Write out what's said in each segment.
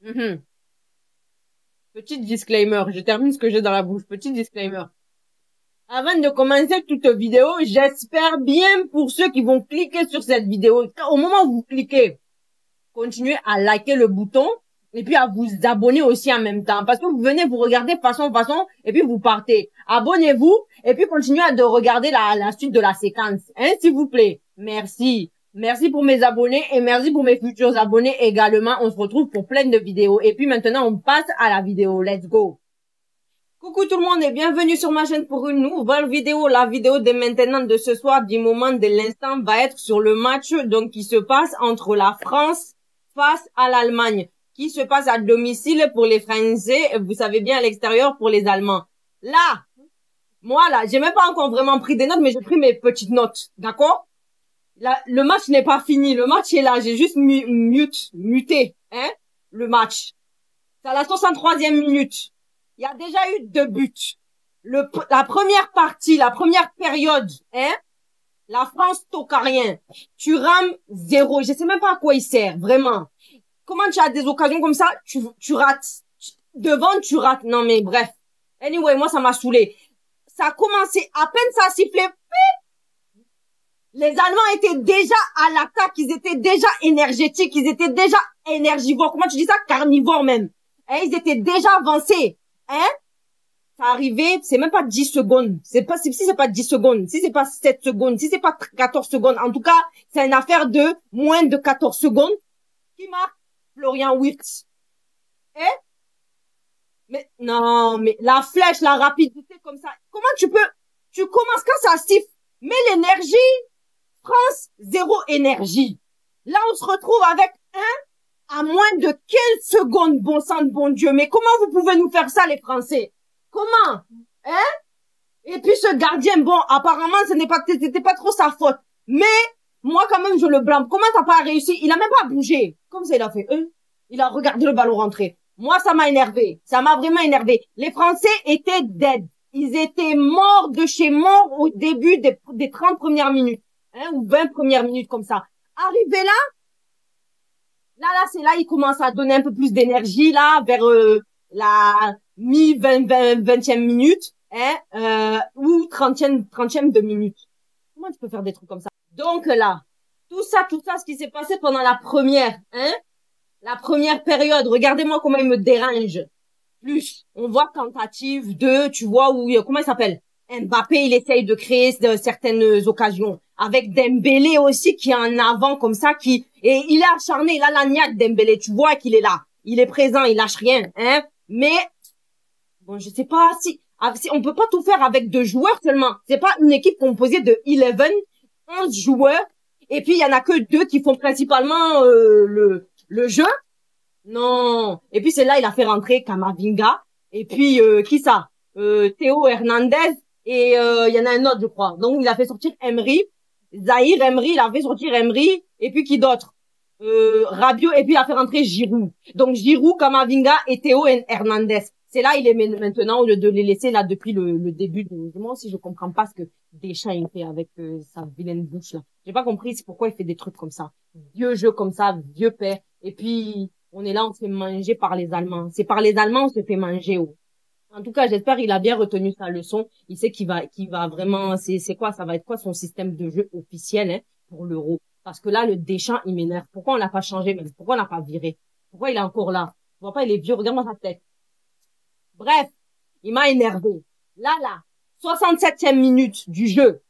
Mhm. Petit disclaimer, je termine ce que j'ai dans la bouche. Petit disclaimer. Avant de commencer toute vidéo, j'espère bien pour ceux qui vont cliquer sur cette vidéo, au moment où vous cliquez, continuez à liker le bouton et puis à vous abonner aussi en même temps. Parce que vous venez vous regarder façon et puis vous partez. Abonnez-vous et puis continuez à de regarder la suite de la séquence. Hein, s'il vous plaît. Merci. Merci pour mes abonnés et merci pour mes futurs abonnés également. On se retrouve pour plein de vidéos. Et puis maintenant, on passe à la vidéo. Let's go. Coucou tout le monde et bienvenue sur ma chaîne pour une nouvelle vidéo. La vidéo de maintenant, de ce soir, du moment, de l'instant, va être sur le match donc qui se passe entre la France face à l'Allemagne, qui se passe à domicile pour les Français, vous savez bien à l'extérieur pour les Allemands. Là, moi là, j'ai même pas encore vraiment pris des notes, mais j'ai pris mes petites notes, d'accord? Là, le match n'est pas fini, le match est là, j'ai juste muté, hein, le match. C'est à la 63e minute. Il y a déjà eu 2 buts. La première partie, la première période, hein, la France toque à rien. Tu rames 0. Je sais même pas à quoi il sert, vraiment. Comment tu as des occasions comme ça, tu rates. Devant, tu rates. Non, mais bref. Anyway, moi, ça m'a saoulé. Ça a commencé, à peine ça a sifflé, les Allemands étaient déjà à l'attaque, ils étaient déjà énergétiques, ils étaient déjà énergivores. Comment tu dis ça? Carnivores même. Hein, ils étaient déjà avancés. Hein? Ça arrivait, c'est même pas 10 secondes. Si c'est pas 10 secondes, si c'est pas 7 secondes, si c'est pas 14 secondes, en tout cas, c'est une affaire de moins de 14 secondes. Qui marque? Florian Wirtz. Hein? Mais, non, mais la flèche, la rapidité comme ça. Comment tu commences quand ça siffle? Mais l'énergie, France, 0 énergie. Là, on se retrouve avec à moins de 15 secondes, bon sang de bon Dieu. Mais comment vous pouvez nous faire ça, les Français? Comment? Hein? Et puis ce gardien, bon, apparemment, c'était pas trop sa faute. Mais, moi, quand même, je le blâme. Comment t'as pas réussi? Il a même pas bougé. Comme ça, il a fait, il a regardé le ballon rentrer. Moi, ça m'a énervé. Ça m'a vraiment énervé. Les Français étaient dead. Ils étaient morts de chez morts au début des 30 premières minutes. Hein, ou 20 premières minutes comme ça. Arrivé là, c'est là, il commence à donner un peu plus d'énergie, là, vers la mi-20e minute, hein, ou 30e de minute. Comment tu peux faire des trucs comme ça? Donc là, tout ça, ce qui s'est passé pendant la première, hein, la première période, regardez-moi comment il me dérange. Plus, on voit tentative de, tu vois, où, comment il s'appelle? Mbappé, il essaye de créer certaines occasions. Avec Dembélé aussi, qui est en avant comme ça, et il est acharné, il a la niaque Dembélé, tu vois qu'il est là. Il est présent, il lâche rien, hein. Mais, bon, je sais pas si on peut pas tout faire avec 2 joueurs seulement. C'est pas une équipe composée de 11 joueurs, et puis il y en a que 2 qui font principalement, le jeu. Non. Et puis c'est là il a fait rentrer Kamavinga. Et puis qui ça? Théo Hernandez. Et il y en a un autre, je crois. Donc il a fait sortir Emery. Zahir Emery, il a fait sortir Emery. Et puis qui d'autre? Rabiot. Et puis il a fait rentrer Giroud. Donc Giroud, Kamavinga et Théo Hernandez. C'est là il est maintenant au lieu de les laisser là depuis le début de moi aussi je comprends pas ce que Deschamps il fait avec sa vilaine bouche là. J'ai pas compris c'est pourquoi il fait des trucs comme ça. Vieux jeu comme ça, vieux père. Et puis on est là, on se fait manger par les Allemands. C'est par les Allemands, on se fait manger. Oh. En tout cas, j'espère il a bien retenu sa leçon. Il sait qu'il va vraiment, c'est quoi, ça va être quoi son système de jeu officiel, hein, pour l'Euro. Parce que là, le Deschamps, il m'énerve. Pourquoi on l'a pas changé, même? Pourquoi on l'a pas viré? Pourquoi il est encore là? Tu vois pas, il est vieux, regarde-moi sa tête. Bref, il m'a énervé. Là, 67e minute du jeu.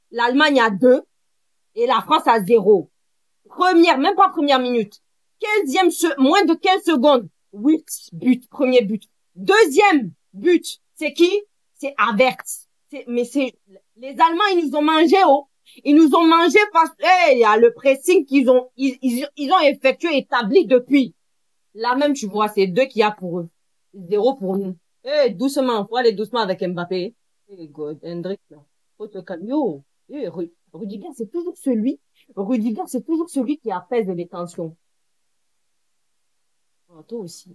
L'Allemagne a 2 et la France a 0. Même pas première minute. 15e, moins de 15 secondes. Oui, premier but. Deuxième but, c'est qui? C'est Havertz. Les Allemands, ils nous ont mangé, oh. Ils nous ont mangé parce que, il y a le pressing qu'ils ont, ils ont effectué, établi depuis. Là même, tu vois, c'est 2 qu'il y a pour eux. 0 pour nous. Doucement, faut aller doucement avec Mbappé. God, Hendrik, là. Faut te calmer. Yo. Rudiger, c'est toujours celui qui apaise les tensions. Oh, toi aussi.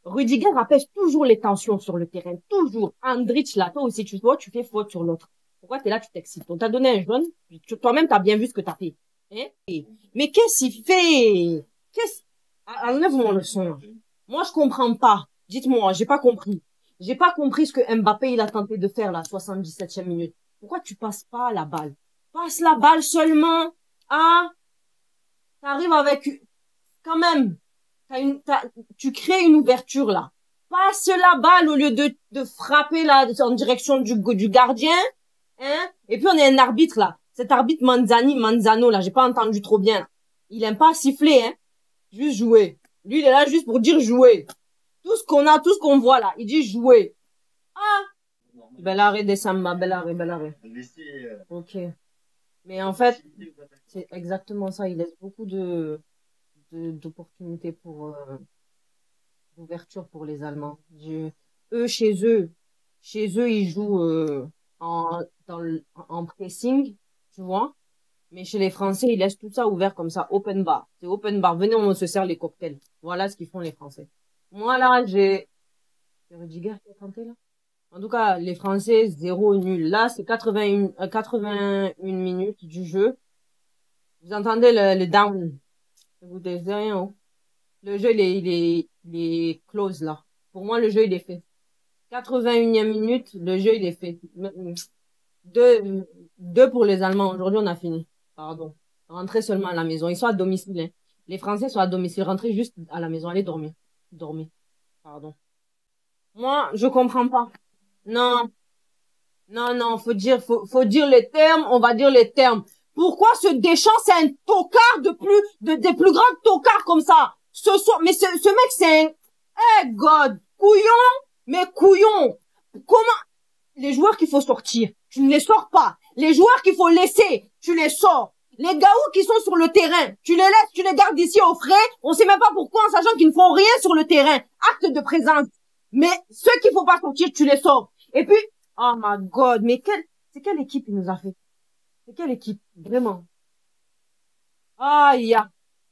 Rudiger apaise toujours les tensions sur le terrain. Toujours. Andrich, là, toi aussi, tu vois, tu fais faute sur l'autre. Pourquoi t'es là, tu t'excites? On t'a donné un jaune, toi-même, t'as bien vu ce que t'as fait. Hein? Mais qu'est-ce qu'il fait? Enlève mon leçon. Moi, je comprends pas. Dites-moi, j'ai pas compris. J'ai pas compris ce que Mbappé, il a tenté de faire, là, 77e minute. Pourquoi tu passes pas la balle? Passe la balle seulement. Ah, t'arrives avec, quand même, tu crées une ouverture, là. Passe la balle au lieu de frapper, là, en direction du gardien. Hein? Et puis, on a un arbitre, là. Cet arbitre Manzano, là, j'ai pas entendu trop bien. Il aime pas siffler, hein. Juste jouer. Lui, il est là juste pour dire jouer. Tout ce qu'on a, tout ce qu'on voit là, il dit jouer. Ah! Bel arrêt des Samba, bel arrêt, bel arrêt. Ok. Mais en fait, c'est exactement ça. Il laisse beaucoup d'opportunités pour, d'ouverture pour les Allemands. Eux, chez eux, ils jouent, en pressing, tu vois. Mais chez les Français, ils laissent tout ça ouvert comme ça, open bar. C'est open bar. Venez, on se sert les cocktails. Voilà ce qu'ils font les Français. Moi, là, c'est Rudiger qui a tenté, là. En tout cas, les Français, 0 nul. Là, c'est 81 minutes du jeu. Vous entendez le down. Écoutez, c'est rien, oh. Le jeu, il est close, là. Pour moi, le jeu, il est fait. 81e minute, le jeu, il est fait. Deux pour les Allemands. Aujourd'hui, on a fini. Pardon. Rentrez seulement à la maison. Ils sont à domicile, hein. Les Français sont à domicile. Rentrez juste à la maison. Allez dormir. Dormez. Pardon. Moi, je comprends pas. Non. Non, non, faut dire les termes. On va dire les termes. Pourquoi ce Deschamps, c'est un tocard des plus grands tocards comme ça? Mais ce mec, c'est un, hey God, couillon, mais couillon. Comment, les joueurs qu'il faut sortir, tu ne les sors pas. Les joueurs qu'il faut laisser, tu les sors. Les gaous qui sont sur le terrain, tu les laisses, tu les gardes ici au frais. On sait même pas pourquoi, en sachant qu'ils ne font rien sur le terrain. Acte de présence. Mais ceux qu'il faut pas sortir, tu les sors. Et puis, oh my God, mais c'est quelle équipe il nous a fait? C'est quelle équipe? Vraiment. Ah,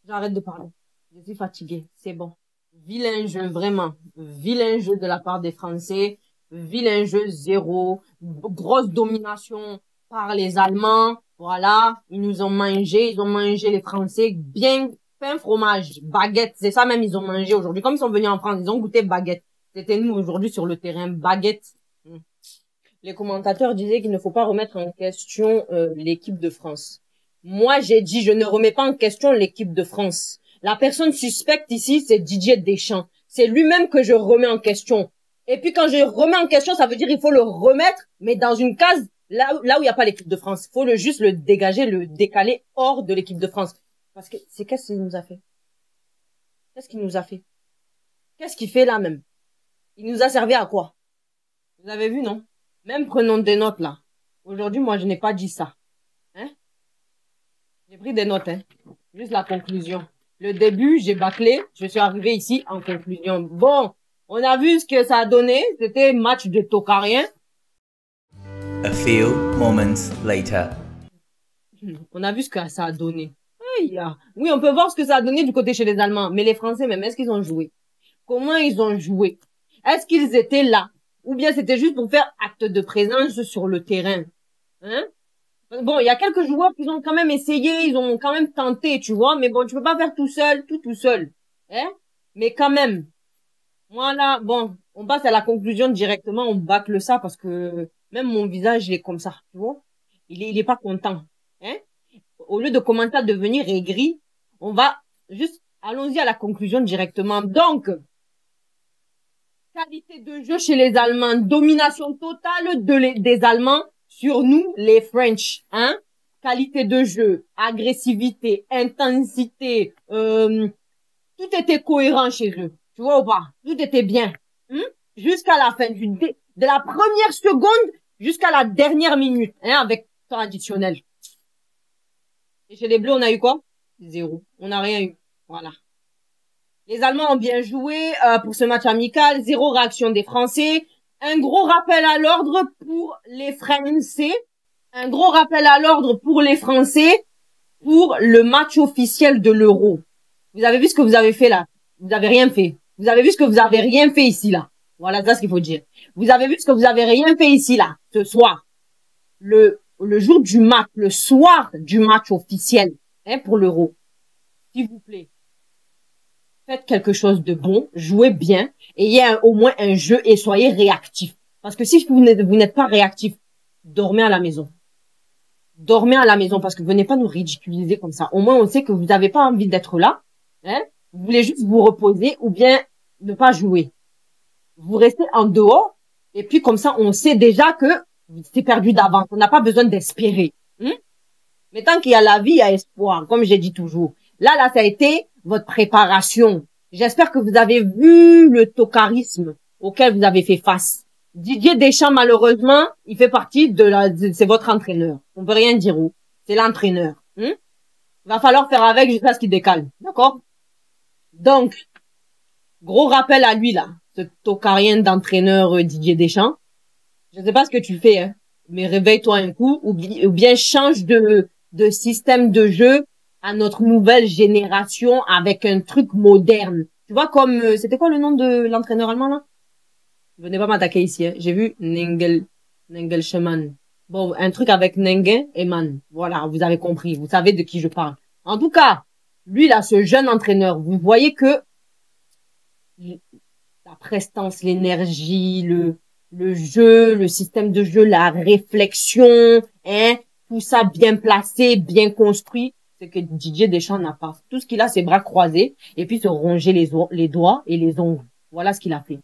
j'arrête de parler. Je suis fatiguée. C'est bon. Vilain jeu, vraiment. Vilain jeu de la part des Français. Vilain jeu, 0. Grosse domination par les Allemands. Voilà. Ils ont mangé les Français. Bien, pain, fromage, baguette. C'est ça même, ils ont mangé aujourd'hui. Comme ils sont venus en France, ils ont goûté baguette. C'était nous aujourd'hui sur le terrain, baguette. Les commentateurs disaient qu'il ne faut pas remettre en question l'équipe de France. Moi, j'ai dit, je ne remets pas en question l'équipe de France. La personne suspecte ici, c'est Didier Deschamps. C'est lui-même que je remets en question. Et puis quand je remets en question, ça veut dire il faut le remettre, mais dans une case là où il n'y a pas l'équipe de France. Il faut juste le dégager, le décaler hors de l'équipe de France. Parce que qu'est-ce qu'il nous a fait? Qu'est-ce qu'il nous a fait? Qu'est-ce qu'il fait là même? Il nous a servi à quoi? Vous avez vu, non? Même prenons des notes là. Aujourd'hui, moi, je n'ai pas dit ça. Hein? J'ai pris des notes, hein. Juste la conclusion. Le début, j'ai bâclé. Je suis arrivé ici en conclusion. Bon, on a vu ce que ça a donné. C'était match de tocarien. A few moments later. On a vu ce que ça a donné. Oui, on peut voir ce que ça a donné du côté chez les Allemands. Mais les Français, même, est-ce qu'ils ont joué? Comment ils ont joué? Est-ce qu'ils étaient là? Ou bien c'était juste pour faire acte de présence sur le terrain? Hein? Bon, il y a quelques joueurs qui ont quand même essayé, ils ont quand même tenté, tu vois, mais bon, tu peux pas faire tout seul, tout seul. Hein? Mais quand même. Voilà, bon, on passe à la conclusion directement, on bâcle ça parce que même mon visage, il est comme ça, tu vois. Il est pas content. Hein? Au lieu de commencer à devenir aigri, on va juste, allons-y à la conclusion directement. Donc, qualité de jeu chez les Allemands, domination totale des Allemands sur nous, les French, hein. Qualité de jeu, agressivité, intensité, tout était cohérent chez eux. Tu vois ou pas? Tout était bien. Jusqu'à la fin de la première seconde jusqu'à la dernière minute, hein, avec temps additionnel. Et chez les Bleus, on a eu quoi? 0. On n'a rien eu. Voilà. Les Allemands ont bien joué pour ce match amical. 0 réaction des Français. Un gros rappel à l'ordre pour les Français. Un gros rappel à l'ordre pour les Français pour le match officiel de l'Euro. Vous avez vu ce que vous avez fait là? Vous avez rien fait. Vous avez vu ce que vous avez rien fait ici là? Voilà, c'est ce qu'il faut dire. Vous avez vu ce que vous avez rien fait ici là, ce soir. Le jour du match, le soir du match officiel, hein, pour l'Euro. S'il vous plaît. faites quelque chose de bon, jouez bien, et il y a au moins un jeu et soyez réactif. Parce que si vous n'êtes pas réactif, dormez à la maison. Dormez à la maison parce que venez pas nous ridiculiser comme ça. Au moins, on sait que vous n'avez pas envie d'être là. Hein? Vous voulez juste vous reposer ou bien ne pas jouer. Vous restez en dehors et puis comme ça, on sait déjà que c'est perdu d'avance. On n'a pas besoin d'espérer. Mais tant qu'il y a la vie, il y a espoir, comme j'ai dit toujours. Là, ça a été votre préparation. J'espère que vous avez vu le tocarisme auquel vous avez fait face. Didier Deschamps, malheureusement, il fait partie c'est votre entraîneur. On peut rien dire où. C'est l'entraîneur. Va falloir faire avec jusqu'à ce qu'il décale. D'accord? Donc, gros rappel à lui, là. Ce tocarien d'entraîneur Didier Deschamps. Je sais pas ce que tu fais, hein. Mais réveille-toi un coup, ou bien change de système de jeu à notre nouvelle génération avec un truc moderne. Tu vois, comme, c'était quoi le nom de l'entraîneur allemand, là? Venez pas m'attaquer ici, hein. J'ai vu Nagelsmann. Bon, un truc avec Nengen et Man. Voilà, vous avez compris. Vous savez de qui je parle. En tout cas, lui, là, ce jeune entraîneur, vous voyez que la prestance, l'énergie, le jeu, le système de jeu, la réflexion, hein, tout ça bien placé, bien construit, c'est que Didier Deschamps n'a pas. Tout ce qu'il a, c'est bras croisés et puis se ronger les doigts et les ongles. Voilà ce qu'il a fait.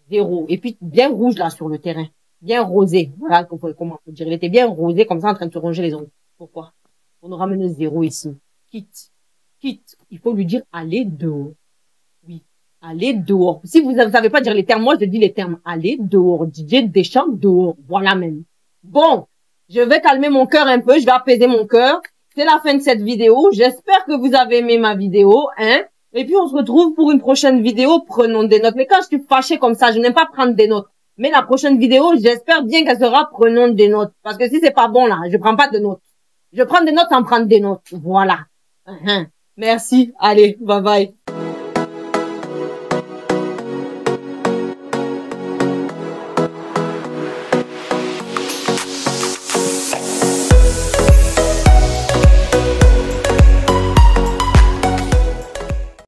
Zéro. Et puis bien rouge là sur le terrain. Bien rosé. Voilà comment on peut dire. Il était bien rosé comme ça en train de se ronger les ongles. Pourquoi? On nous ramène zéro ici. Quitte. Il faut lui dire allez dehors. Oui. Allez dehors. Si vous ne savez pas dire les termes, moi je dis les termes. Allez dehors. Didier Deschamps dehors. Voilà même. Bon. Je vais calmer mon cœur un peu. Je vais apaiser mon cœur. C'est la fin de cette vidéo. J'espère que vous avez aimé ma vidéo, hein. Et puis, on se retrouve pour une prochaine vidéo. Prenons des notes. Mais quand je suis fâchée comme ça, je n'aime pas prendre des notes. Mais la prochaine vidéo, j'espère bien qu'elle sera prenons des notes. Parce que si c'est pas bon, là, je prends pas de notes. Je prends des notes sans prendre des notes. Voilà. Merci. Allez, bye bye.